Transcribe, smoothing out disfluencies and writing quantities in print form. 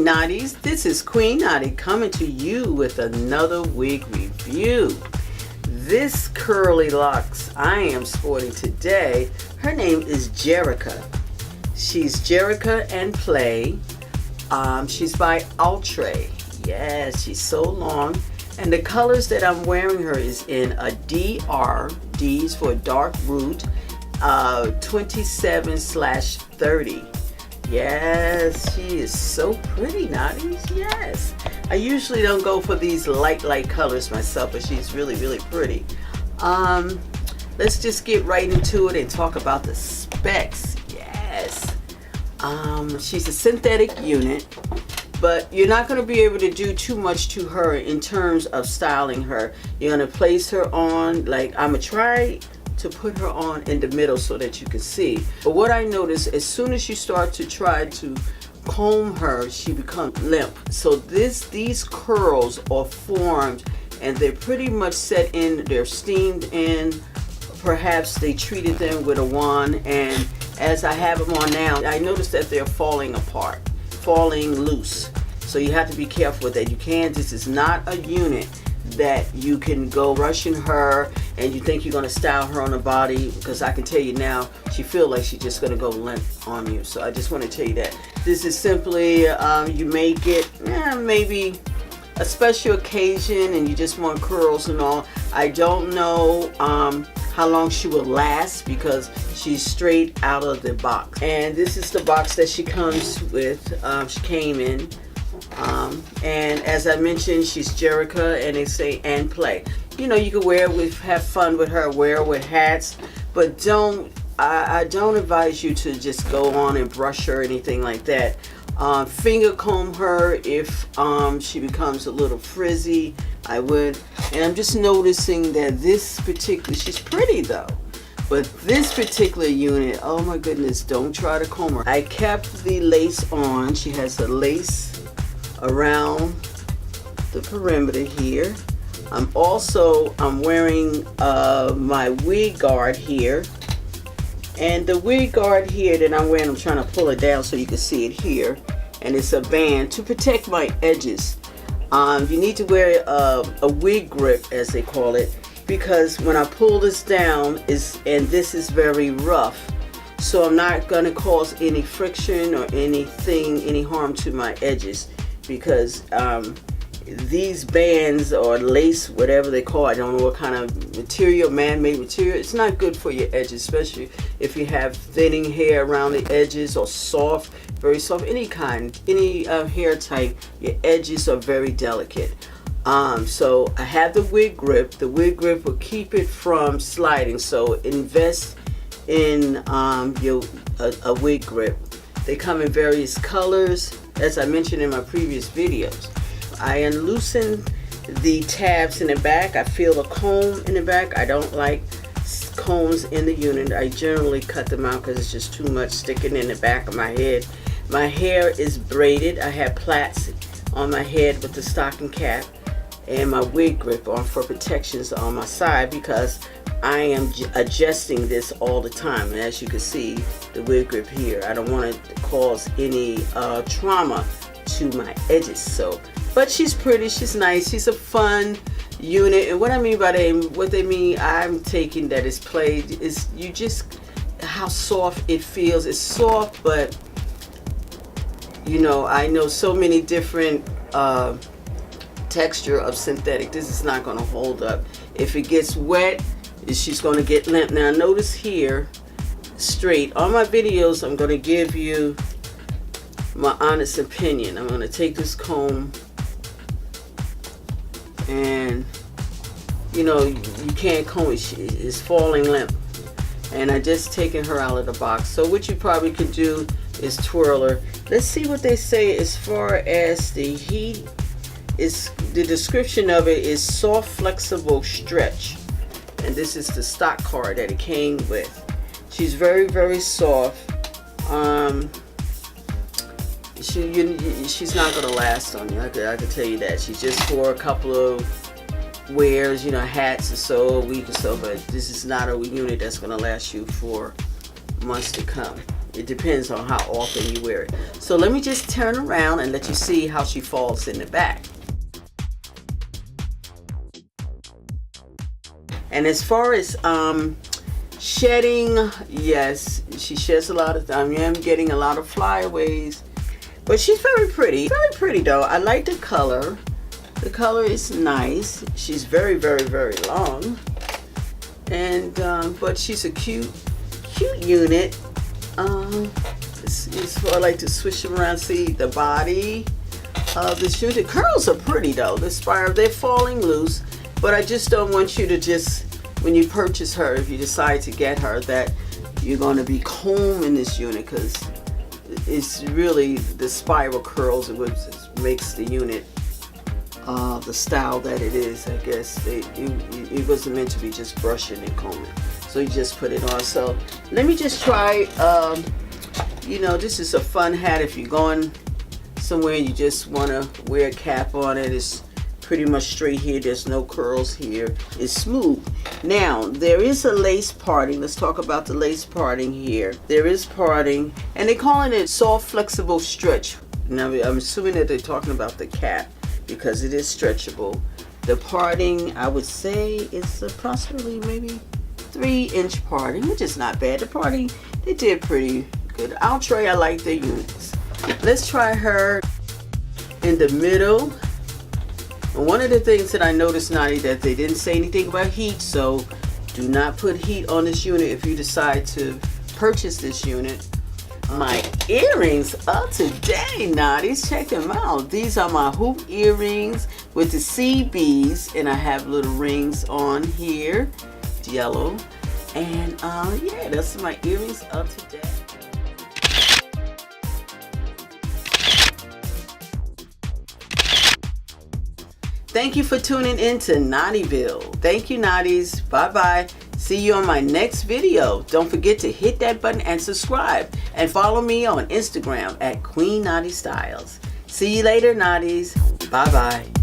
Knotties, this is Queen Knotti coming to you with another wig review. This curly locks I am sporting today, her name is Jericka. She's Jericka and Play. She's by Outre. Yes, she's so long. And the colors that I'm wearing her is in a DR, D is for dark root, 27/30. Yes, she is so pretty, Knotties. Yes. I usually don't go for these light colors myself, but she's really pretty. Let's just get right into it and talk about the specs. Yes. She's a synthetic unit, but you're not going to be able to do too much to her in terms of styling her. You're going to place her on, like, I'm going to try to put her on in the middle so that you can see. But what I noticed, as soon as you start to try to comb her, she becomes limp. So these curls are formed and they're pretty much set in, they're steamed in. Perhaps they treated them with a wand, and as I have them on now, I noticed that they're falling apart, falling loose. So you have to be careful with that. You can't, this is not a unit that you can go rushing her and you think you're going to style her on the body, because I can tell you now, she feels like she's just going to go limp on you. So I just want to tell you that. This is simply, you make it, maybe a special occasion and you just want curls and all. I don't know how long she will last because she's straight out of the box. And this is the box that she comes with, she came in. And as I mentioned, she's Jericka, and they say and Play. You know, you can wear it with, have fun with her, wear it with hats, but I don't advise you to just go on and brush her or anything like that. Finger comb her if she becomes a little frizzy, I would. And I'm just noticing that this particular, she's pretty though, but this particular unit, oh my goodness, don't try to comb her. I kept the lace on. She has a lace around the perimeter here. I'm wearing my wig guard here, and the wig guard here that I'm wearing, I'm trying to pull it down so you can see it here, and it's a band to protect my edges. You need to wear a wig grip, as they call it, because when I pull this down, and this is very rough, so I'm not going to cause any friction or any harm to my edges, because these bands or lace, whatever they call it, I don't know what kind of material, man-made material, it's not good for your edges, especially if you have thinning hair around the edges or soft, very soft, any kind, any hair type, your edges are very delicate. So I have the wig grip. The wig grip will keep it from sliding, so invest in a wig grip. They come in various colors, as I mentioned in my previous videos. I unloosen the tabs in the back. I feel a comb in the back. I don't like combs in the unit. I generally cut them out because it's just too much sticking in the back of my head. My hair is braided. I have plaits on my head with the stocking cap, and my wig grip on for protections on my side, because I am adjusting this all the time. And as you can see, the wig grip here, I don't want to cause any trauma to my edges. So, but she's pretty, she's nice, she's a fun unit. And what I mean by that, what they mean, I'm taking that is played, is you just, how soft it feels. It's soft, but you know, I know so many different texture of synthetic. This is not going to hold up. If it gets wet, she's going to get limp. Now notice here, straight on my videos, I'm going to give you my honest opinion. I'm going to take this comb, and you know, you can't comb it, it's falling limp, and I just taken her out of the box. So what you probably could do is twirl her. Let's see what they say as far as the heat is. The description of it is soft, flexible stretch, and this is the stock card that it came with. She's very soft. She's not gonna last on you. I could tell you that. She's just for a couple of wears, you know, hats or so, a week or so. But this is not a unit that's gonna last you for months to come. It depends on how often you wear it. So let me just turn around and let you see how she falls in the back. And as far as shedding, yes, she sheds a lot of time. I am getting a lot of flyaways, but she's very pretty. Very pretty though. I like the color. The color is nice. She's very, very, very long. And but she's a cute unit. I like to switch them around. See the body of this unit. The curls are pretty though. The spiral, they're falling loose. But I just don't want you to just, when you purchase her, if you decide to get her, that you're going to be combing this unit, because it's really the spiral curls which makes the unit the style that it is. I guess it wasn't meant to be just brushing and combing, so you just put it on. So let me just try. You know, this is a fun hat if you're going somewhere and you just want to wear a cap on it. It's pretty much straight here. There's no curls here. It's smooth. Now there is a lace parting. Let's talk about the lace parting here. There is parting, and they're calling it soft flexible stretch. Now I'm assuming that they're talking about the cap, because it is stretchable. The parting, I would say, is approximately maybe 3-inch parting, which is not bad. The parting, they did pretty good. Outre, I like the units. Let's try her in the middle. One of the things that I noticed, Knotti, that they didn't say anything about heat, so do not put heat on this unit if you decide to purchase this unit. My earrings are today, Knotties. Check them out. These are my hoop earrings with the CBs, and I have little rings on here, yellow. And yeah, that's my earrings of today. Thank you for tuning in to Knottyville. Thank you, Knotties. Bye-bye. See you on my next video. Don't forget to hit that button and subscribe. And follow me on Instagram at Queen Knotti Styles. See you later, Knotties. Bye-bye.